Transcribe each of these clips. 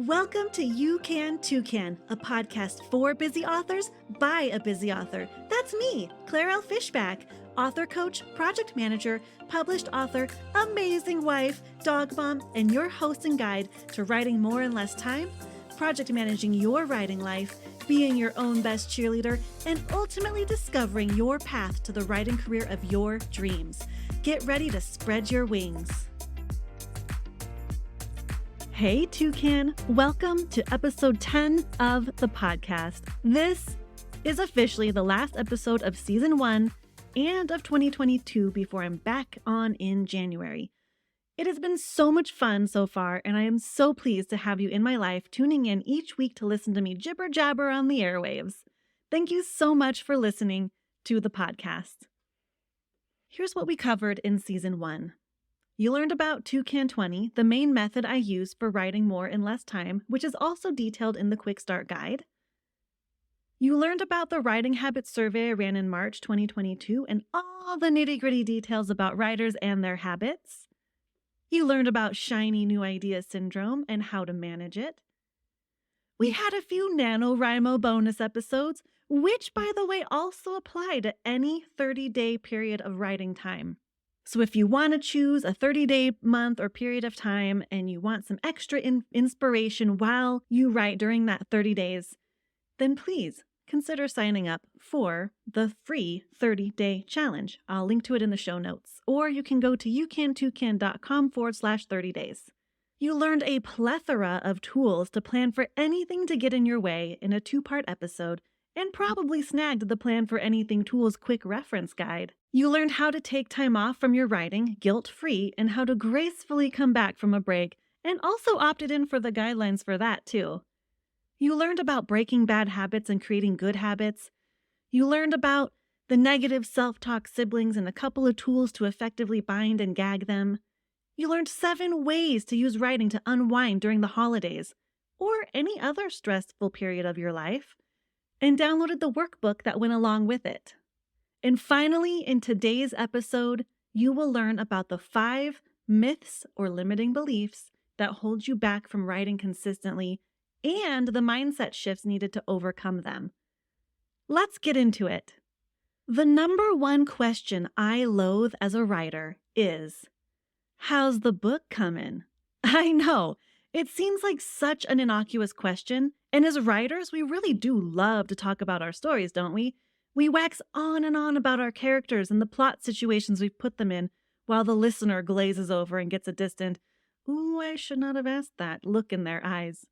Welcome to You Can Too Can, a podcast for busy authors by a busy author. That's me, Claire L. Fishback, author coach, project manager, published author, amazing wife, dog mom, and your host and guide to writing more in less time, project managing your writing life, being your own best cheerleader, and ultimately discovering your path to the writing career of your dreams. Get ready to spread your wings. Hey Toucan, welcome to episode 10 of the podcast. This is officially the last episode of season 1 and of 2022 before I'm back on in January. It has been so much fun so far, and I am so pleased to have you in my life tuning in each week to listen to me jibber jabber on the airwaves. Thank you so much for listening to the podcast. Here's what we covered in season 1. You learned about Toucan 20, the main method I use for writing more in less time, which is also detailed in the Quick Start Guide. You learned about the writing habits survey I ran in March 2022 and all the nitty-gritty details about writers and their habits. You learned about shiny new idea syndrome and how to manage it. We had a few NaNoWriMo bonus episodes, which, by the way, also apply to any 30-day period of writing time. So if you want to choose a 30-day month or period of time and you want some extra inspiration while you write during that 30 days, then please consider signing up for the free 30-day challenge. I'll link to it in the show notes, or you can go to youcantoucan.com/30 days. You learned a plethora of tools to plan for anything to get in your way in a 2-part episode, and probably snagged the Plan for Anything Tools quick reference guide. You learned how to take time off from your writing guilt-free and how to gracefully come back from a break, and also opted in for the guidelines for that too. You learned about breaking bad habits and creating good habits. You learned about the negative self-talk siblings and a couple of tools to effectively bind and gag them. You learned 7 ways to use writing to unwind during the holidays or any other stressful period of your life, and downloaded the workbook that went along with it. And finally, in today's episode, you will learn about the 5 myths or limiting beliefs that hold you back from writing consistently and the mindset shifts needed to overcome them. Let's get into it. The number 1 question I loathe as a writer is, how's the book coming? I know. It seems like such an innocuous question, and as writers, we really do love to talk about our stories, don't we? We wax on and on about our characters and the plot situations we've put them in, while the listener glazes over and gets a distant, "Ooh, I should not have asked that," look in their eyes.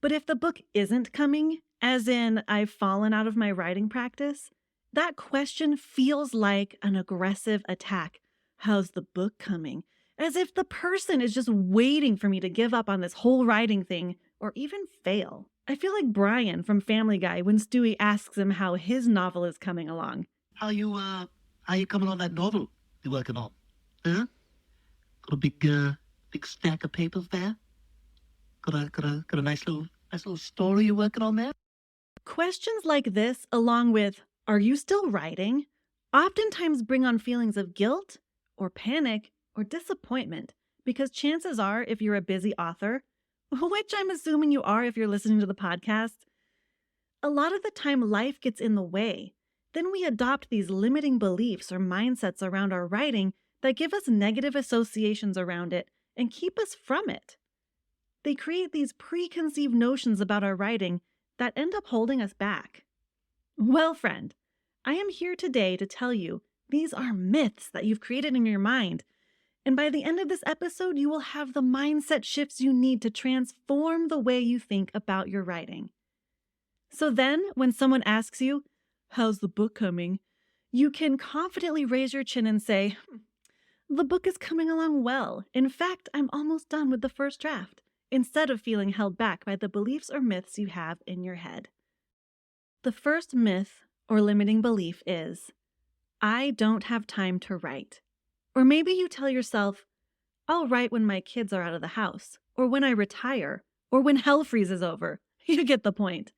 But if the book isn't coming, as in I've fallen out of my writing practice, that question feels like an aggressive attack. How's the book coming? As if the person is just waiting for me to give up on this whole writing thing or even fail. I feel like Brian from Family Guy when Stewie asks him how his novel is coming along. How you coming on that novel you're working on? Huh? Got a big stack of papers there? Got a nice little story you're working on there? Questions like this, along with, "Are you still writing?" oftentimes bring on feelings of guilt or panic or disappointment, because chances are, if you're a busy author, which I'm assuming you are if you're listening to the podcast, a lot of the time life gets in the way. Then we adopt these limiting beliefs or mindsets around our writing that give us negative associations around it and keep us from it. They create these preconceived notions about our writing that end up holding us back. Well, friend, I am here today to tell you these are myths that you've created in your mind. And by the end of this episode, you will have the mindset shifts you need to transform the way you think about your writing. So then, when someone asks you, "How's the book coming?" you can confidently raise your chin and say, "The book is coming along well. In fact, I'm almost done with the first draft," instead of feeling held back by the beliefs or myths you have in your head. The first myth or limiting belief is, "I don't have time to write." Or maybe you tell yourself, "I'll write when my kids are out of the house, or when I retire, or when hell freezes over." You get the point.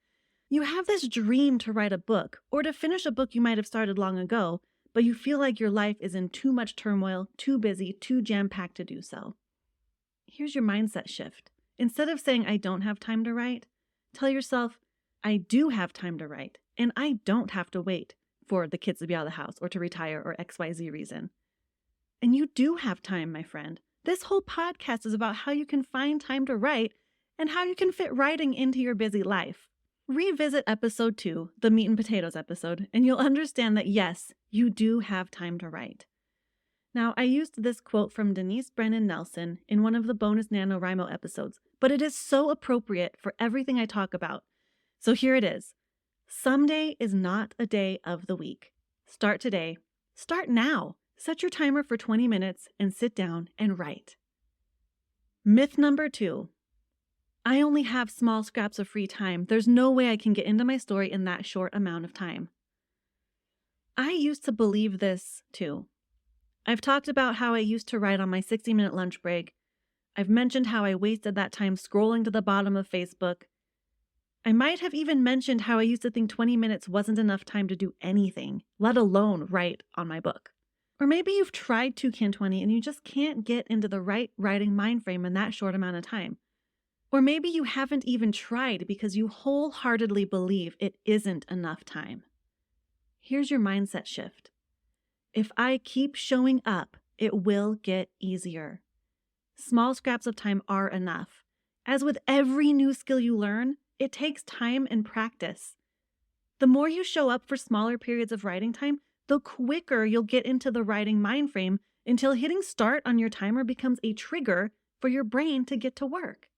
You have this dream to write a book, or to finish a book you might have started long ago, but you feel like your life is in too much turmoil, too busy, too jam-packed to do so. Here's your mindset shift. Instead of saying, I don't have time to write, tell yourself, I do have time to write, and I don't have to wait for the kids to be out of the house or to retire or XYZ reason. And you do have time, my friend. This whole podcast is about how you can find time to write and how you can fit writing into your busy life. Revisit episode 2, the meat and potatoes episode, and you'll understand that yes, you do have time to write. Now, I used this quote from Denise Brennan Nelson in one of the bonus NaNoWriMo episodes, but it is so appropriate for everything I talk about. So here it is. Someday is not a day of the week. Start today. Start now. Set your timer for 20 minutes and sit down and write. Myth number 2. I only have small scraps of free time. There's no way I can get into my story in that short amount of time. I used to believe this too. I've talked about how I used to write on my 60-minute lunch break. I've mentioned how I wasted that time scrolling to the bottom of Facebook. I might have even mentioned how I used to think 20 minutes wasn't enough time to do anything, let alone write on my book. Or maybe you've tried 2can20 and you just can't get into the right writing mind frame in that short amount of time. Or maybe you haven't even tried because you wholeheartedly believe it isn't enough time. Here's your mindset shift. If I keep showing up, it will get easier. Small scraps of time are enough. As with every new skill you learn, it takes time and practice. The more you show up for smaller periods of writing time, the quicker you'll get into the writing mind frame until hitting start on your timer becomes a trigger for your brain to get to work.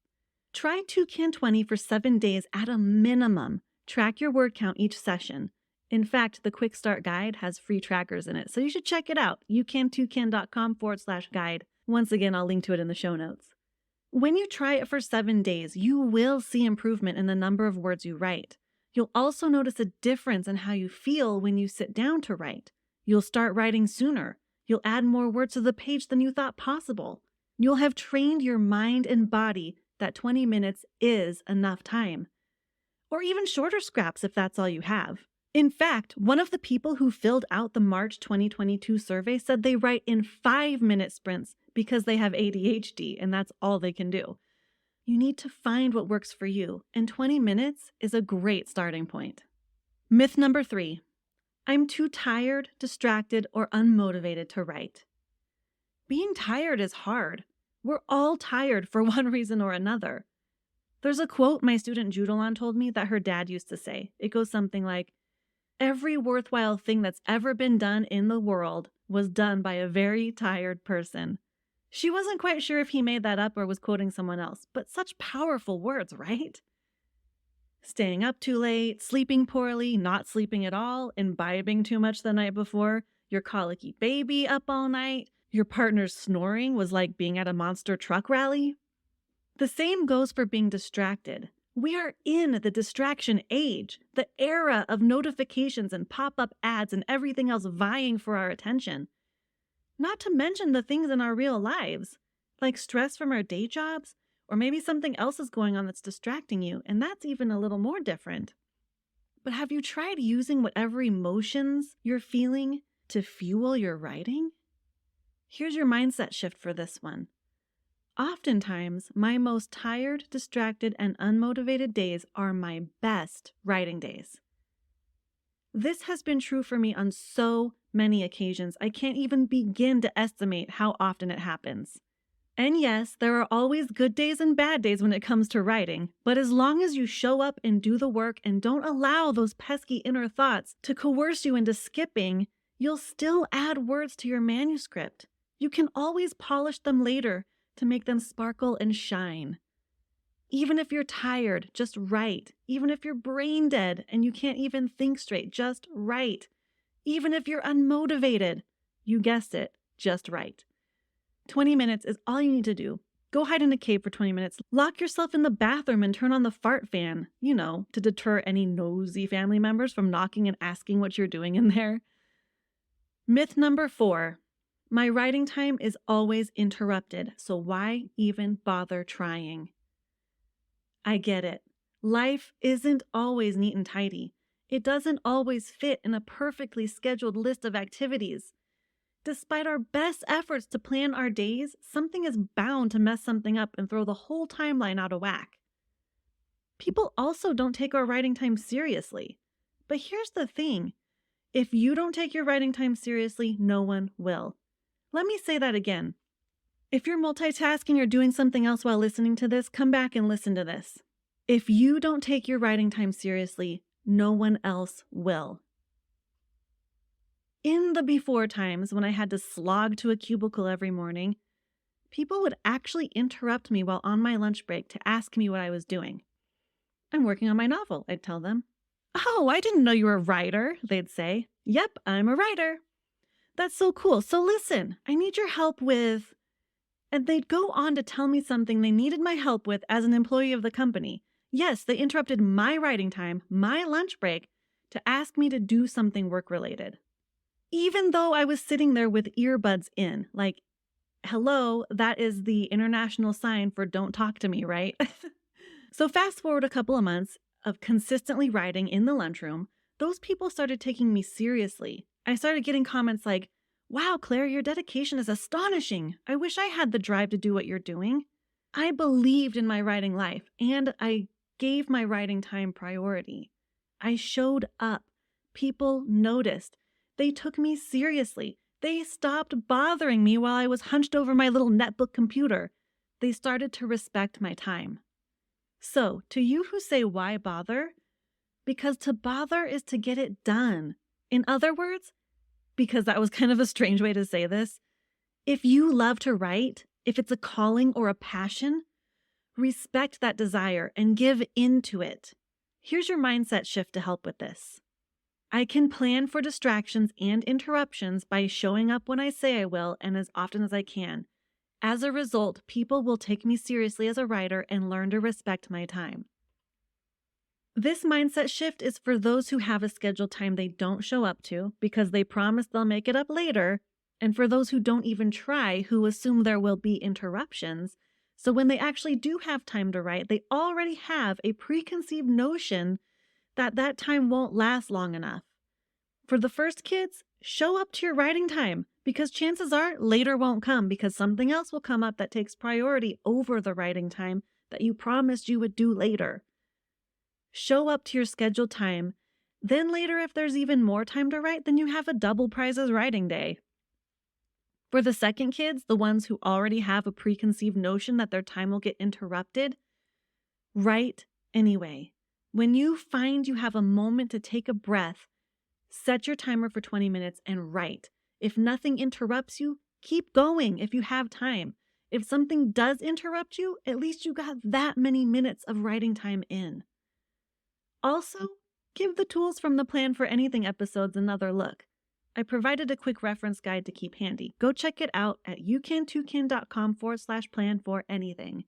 Try 2can20 for 7 days at a minimum. Track your word count each session. In fact, the Quick Start Guide has free trackers in it, so you should check it out. youcan2can.com/guide. Once again, I'll link to it in the show notes. When you try it for 7 days, you will see improvement in the number of words you write. You'll also notice a difference in how you feel when you sit down to write. You'll start writing sooner. You'll add more words to the page than you thought possible. You'll have trained your mind and body that 20 minutes is enough time. Or even shorter scraps if that's all you have. In fact, one of the people who filled out the March 2022 survey said they write in 5-minute sprints because they have ADHD and that's all they can do. You need to find what works for you, and 20 minutes is a great starting point. Myth number 3. I'm too tired, distracted, or unmotivated to write. Being tired is hard. We're all tired for one reason or another. There's a quote my student Judalon told me that her dad used to say. It goes something like, every worthwhile thing that's ever been done in the world was done by a very tired person. She wasn't quite sure if he made that up or was quoting someone else, but such powerful words, right? Staying up too late, sleeping poorly, not sleeping at all, imbibing too much the night before, your colicky baby up all night, your partner's snoring was like being at a monster truck rally. The same goes for being distracted. We are in the distraction age, the era of notifications and pop-up ads and everything else vying for our attention. Not to mention the things in our real lives, like stress from our day jobs, or maybe something else is going on that's distracting you, and that's even a little more different. But have you tried using whatever emotions you're feeling to fuel your writing? Here's your mindset shift for this one. Oftentimes, my most tired, distracted, and unmotivated days are my best writing days. This has been true for me on so many occasions, I can't even begin to estimate how often it happens. And yes, there are always good days and bad days when it comes to writing, but as long as you show up and do the work and don't allow those pesky inner thoughts to coerce you into skipping, you'll still add words to your manuscript. You can always polish them later to make them sparkle and shine. Even if you're tired, just write. Even if you're brain dead and you can't even think straight, just write. Even if you're unmotivated, you guessed it, just write. 20 minutes is all you need to do. Go hide in a cave for 20 minutes, lock yourself in the bathroom and turn on the fart fan, to deter any nosy family members from knocking and asking what you're doing in there. Myth number 4. My writing time is always interrupted, so why even bother trying? I get it. Life isn't always neat and tidy. It doesn't always fit in a perfectly scheduled list of activities. Despite our best efforts to plan our days, something is bound to mess something up and throw the whole timeline out of whack. People also don't take our writing time seriously. But here's the thing. If you don't take your writing time seriously, no one will. Let me say that again. If you're multitasking or doing something else while listening to this, come back and listen to this. If you don't take your writing time seriously, no one else will. In the before times when I had to slog to a cubicle every morning, people would actually interrupt me while on my lunch break to ask me what I was doing. I'm working on my novel, I'd tell them. Oh, I didn't know you were a writer, they'd say. Yep, I'm a writer. That's so cool. So listen, I need your help with... And they'd go on to tell me something they needed my help with as an employee of the company. Yes, they interrupted my writing time, my lunch break, to ask me to do something work-related. Even though I was sitting there with earbuds in, like, hello, that is the international sign for don't talk to me, right? So fast forward a couple of months of consistently writing in the lunchroom, those people started taking me seriously. I started getting comments like, wow, Claire, your dedication is astonishing. I wish I had the drive to do what you're doing. I believed in my writing life, and I gave my writing time priority. I showed up. People noticed. They took me seriously. They stopped bothering me while I was hunched over my little netbook computer. They started to respect my time. So, to you who say, why bother? Because to bother is to get it done. In other words, because that was kind of a strange way to say this, if you love to write, if it's a calling or a passion, respect that desire and give into it. Here's your mindset shift to help with this. I can plan for distractions and interruptions by showing up when I say I will and as often as I can. As a result, people will take me seriously as a writer and learn to respect my time. This mindset shift is for those who have a scheduled time they don't show up to because they promise they'll make it up later, and for those who don't even try, who assume there will be interruptions. So when they actually do have time to write, they already have a preconceived notion that that time won't last long enough. For the first kids, show up to your writing time because chances are later won't come because something else will come up that takes priority over the writing time that you promised you would do later. Show up to your scheduled time. Then later, if there's even more time to write, then you have a double prizes writing day. For the second kids, the ones who already have a preconceived notion that their time will get interrupted, write anyway. When you find you have a moment to take a breath, set your timer for 20 minutes and write. If nothing interrupts you, keep going if you have time. If something does interrupt you, at least you got that many minutes of writing time in. Also, give the tools from the Plan for Anything episodes another look. I provided a quick reference guide to keep handy. Go check it out at youcan2can.com/plan-for-anything.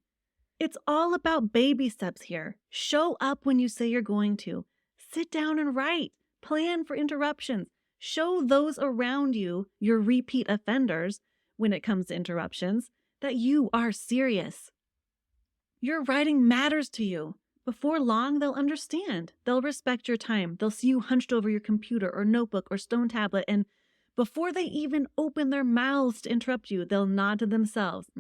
It's all about baby steps here. Show up when you say you're going to. Sit down and write. Plan for interruptions. Show those around you, your repeat offenders, when it comes to interruptions, that you are serious. Your writing matters to you. Before long, they'll understand. They'll respect your time. They'll see you hunched over your computer or notebook or stone tablet, and before they even open their mouths to interrupt you, they'll nod to themselves.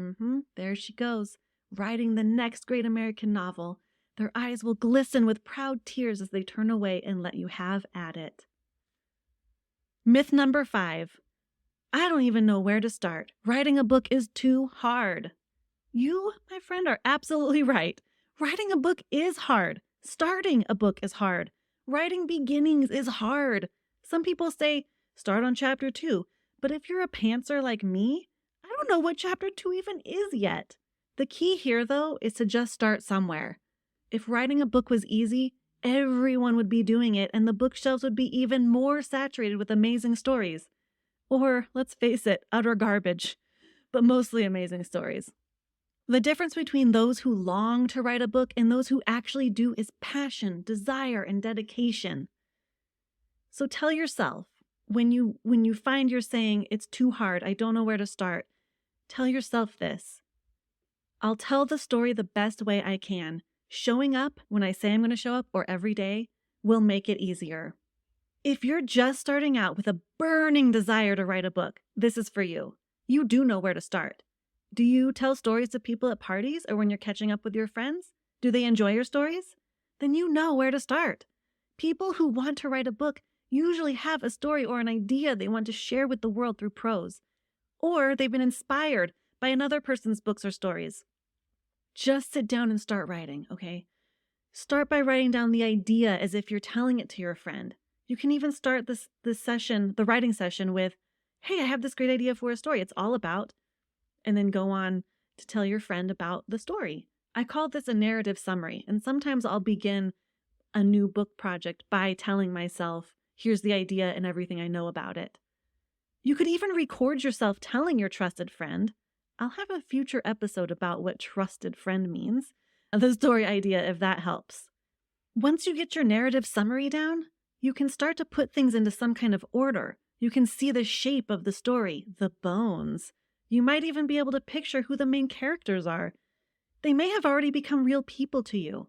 There she goes, writing the next great American novel. Their eyes will glisten with proud tears as they turn away and let you have at it. Myth number 5. I don't even know where to start. Writing a book is too hard. You, my friend, are absolutely right. Writing a book is hard. Starting a book is hard. Writing beginnings is hard. Some people say, start on chapter 2. But if you're a pantser like me, I don't know what chapter 2 even is yet. The key here, though, is to just start somewhere. If writing a book was easy, everyone would be doing it, and the bookshelves would be even more saturated with amazing stories. Or, let's face it, utter garbage, but mostly amazing stories. The difference between those who long to write a book and those who actually do is passion, desire, and dedication. So tell yourself, when you find you're saying, it's too hard, I don't know where to start, tell yourself this. I'll tell the story the best way I can. Showing up when I say I'm going to show up or every day will make it easier. If you're just starting out with a burning desire to write a book, this is for you. You do know where to start. Do you tell stories to people at parties or when you're catching up with your friends? Do they enjoy your stories? Then you know where to start. People who want to write a book usually have a story or an idea they want to share with the world through prose, or they've been inspired by another person's books or stories. Just sit down and start writing, okay? Start by writing down the idea as if you're telling it to your friend. You can even start this session, the writing session, with, "Hey, I have this great idea for a story. It's all about," and then go on to tell your friend about the story. I call this a narrative summary, and sometimes I'll begin a new book project by telling myself, "Here's the idea and everything I know about it." You could even record yourself telling your trusted friend. I'll have a future episode about what trusted friend means, the story idea, if that helps. Once you get your narrative summary down, you can start to put things into some kind of order. You can see the shape of the story, the bones. You might even be able to picture who the main characters are. They may have already become real people to you.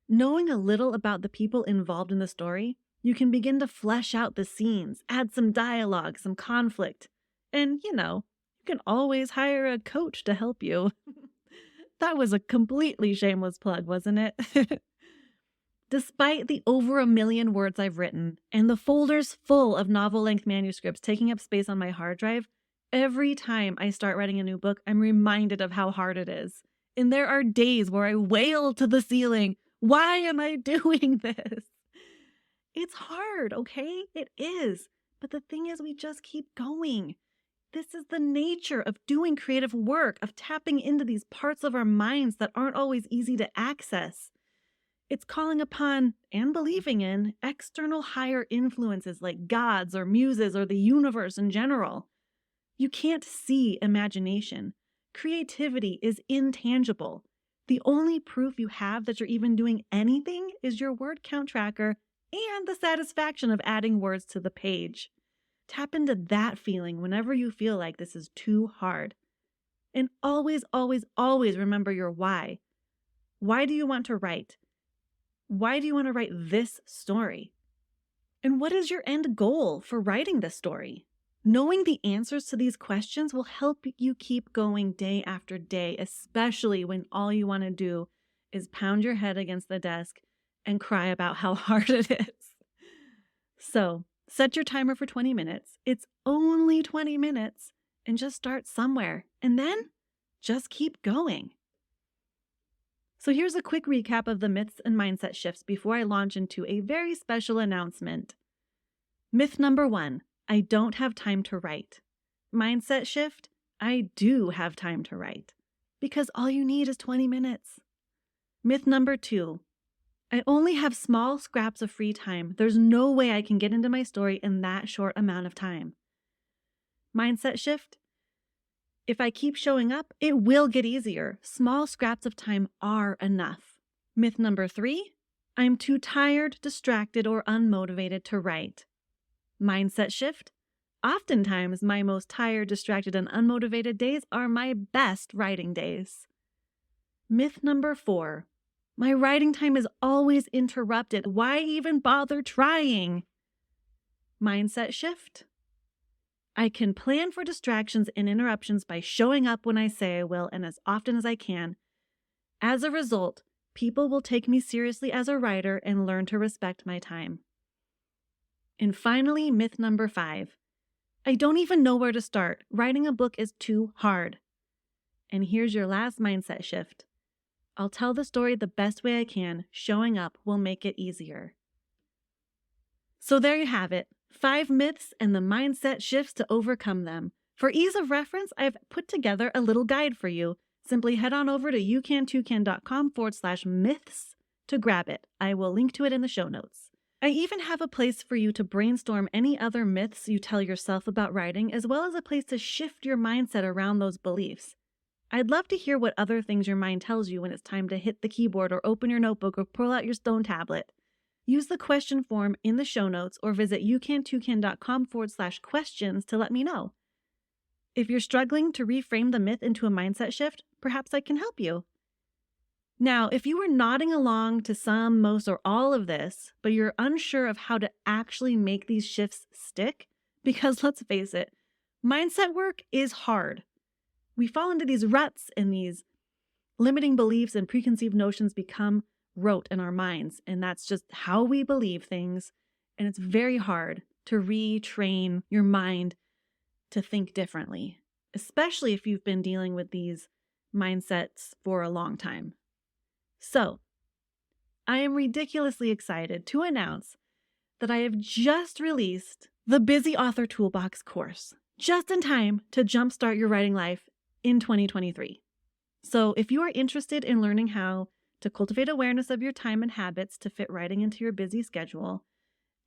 Knowing a little about the people involved in the story, you can begin to flesh out the scenes, add some dialogue, some conflict. And, you can always hire a coach to help you. That was a completely shameless plug, wasn't it? Despite the over 1 million words I've written and the folders full of novel-length manuscripts taking up space on my hard drive, every time I start writing a new book, I'm reminded of how hard it is. And there are days where I wail to the ceiling, "Why am I doing this?" It's hard, okay? It is. But the thing is, we just keep going. This is the nature of doing creative work, of tapping into these parts of our minds that aren't always easy to access. It's calling upon and believing in external higher influences like gods or muses or the universe in general. You can't see imagination. Creativity is intangible. The only proof you have that you're even doing anything is your word count tracker and the satisfaction of adding words to the page. Tap into that feeling whenever you feel like this is too hard. And always, always, always remember your why. Why do you want to write? Why do you want to write this story? And what is your end goal for writing this story? Knowing the answers to these questions will help you keep going day after day, especially when all you want to do is pound your head against the desk and cry about how hard it is. So, set your timer for 20 minutes. It's only 20 minutes, and just start somewhere. And then just keep going. So here's a quick recap of the myths and mindset shifts before I launch into a very special announcement. Myth number 1, I don't have time to write. Mindset shift, I do have time to write. Because all you need is 20 minutes. Myth number 2, I only have small scraps of free time. There's no way I can get into my story in that short amount of time. Mindset shift, if I keep showing up, it will get easier. Small scraps of time are enough. Myth number 3, I'm too tired, distracted, or unmotivated to write. Mindset shift, oftentimes my most tired, distracted, and unmotivated days are my best writing days. Myth number 4, my writing time is always interrupted. Why even bother trying? Mindset shift, I can plan for distractions and interruptions by showing up when I say I will and as often as I can. As a result, people will take me seriously as a writer and learn to respect my time. And finally, myth number 5, I don't even know where to start. Writing a book is too hard. And here's your last mindset shift. I'll tell the story the best way I can. Showing up will make it easier. So there you have it. 5 myths and the mindset shifts to overcome them. For ease of reference, I've put together a little guide for you. Simply head on over to youcantoucan.com/myths to grab it. I will link to it in the show notes. I even have a place for you to brainstorm any other myths you tell yourself about writing, as well as a place to shift your mindset around those beliefs. I'd love to hear what other things your mind tells you when it's time to hit the keyboard or open your notebook or pull out your stone tablet. Use the question form in the show notes or visit youcantoucan.com/questions to let me know. If you're struggling to reframe the myth into a mindset shift, perhaps I can help you. Now, if you were nodding along to some, most, or all of this, but you're unsure of how to actually make these shifts stick, because let's face it, mindset work is hard. We fall into these ruts, and these limiting beliefs and preconceived notions become rote in our minds, and that's just how we believe things, and it's very hard to retrain your mind to think differently, especially if you've been dealing with these mindsets for a long time. So, I am ridiculously excited to announce that I have just released the Busy Author Toolbox course, just in time to jumpstart your writing life in 2023. So, if you are interested in learning how to cultivate awareness of your time and habits to fit writing into your busy schedule,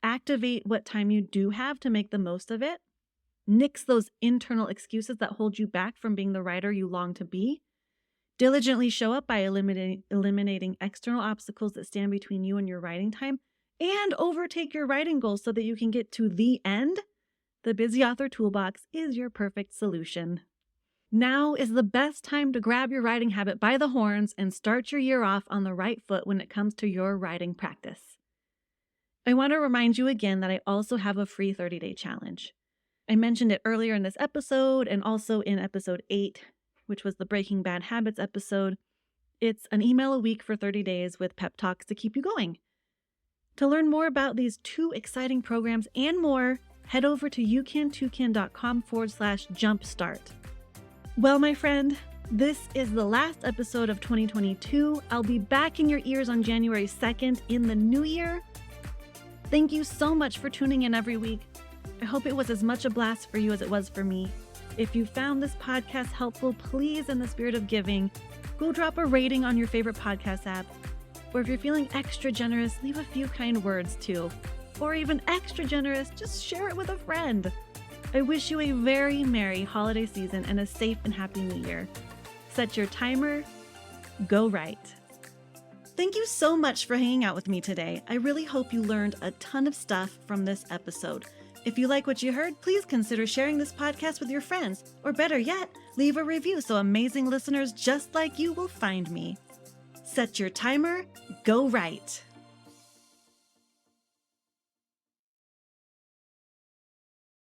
activate what time you do have to make the most of it, nix those internal excuses that hold you back from being the writer you long to be, diligently show up by eliminating external obstacles that stand between you and your writing time, and overtake your writing goals so that you can get to the end, the Busy Author Toolbox is your perfect solution. Now is the best time to grab your writing habit by the horns and start your year off on the right foot when it comes to your writing practice. I want to remind you again that I also have a free 30-day challenge. I mentioned it earlier in this episode and also in episode 8, which was the Breaking Bad Habits episode. It's an email a week for 30 days with pep talks to keep you going. To learn more about these 2 exciting programs and more, head over to youcantoucan.com/jumpstart. Well, my friend, this is the last episode of 2022. I'll be back in your ears on January 2nd in the new year. Thank you so much for tuning in every week. I hope it was as much a blast for you as it was for me. If you found this podcast helpful, please, in the spirit of giving, go drop a rating on your favorite podcast app. Or if you're feeling extra generous, leave a few kind words too. Or even extra generous, just share it with a friend. I wish you a very merry holiday season and a safe and happy new year. Set your timer, go write. Thank you so much for hanging out with me today. I really hope you learned a ton of stuff from this episode. If you like what you heard, please consider sharing this podcast with your friends, or better yet, leave a review so amazing listeners just like you will find me. Set your timer, go write.